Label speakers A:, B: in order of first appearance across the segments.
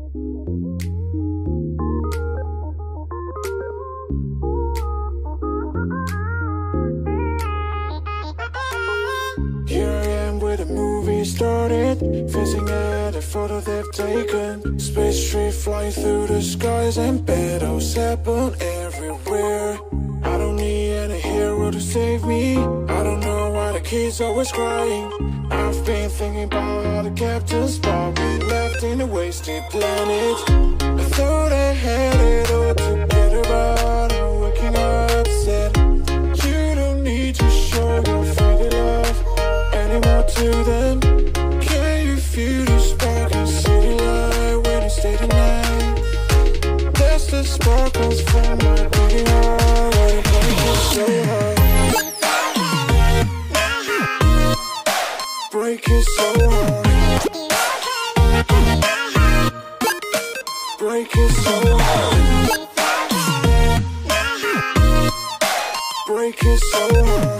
A: Here I am where the movie started, facing at a photo they've taken. Space tree flying through the skies and battles happen everywhere. I don't need any hero to save me. I don't know why the kids always crying. I've been thinking about how the captain's spot we left in a wasted planet. I thought I had it all together, but I'm waking up sad. You don't need to show your faded love anymore to them. Can you feel the spark in city light when you stay the night? That's the sparkles from my beating heart. Why you break it so hard? Break it so hard. Break it so hard. Break it so hard.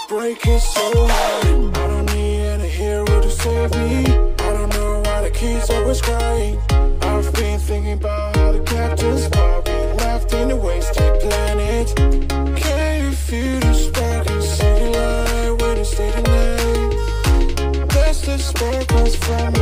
A: Break it so hard. I don't need any hero to save me. I don't know why the kids always crying. I've been thinking about how the captain's spot we left in a wasted planet. Can you feel the spark in city light when you stay the night? That's the sparkles from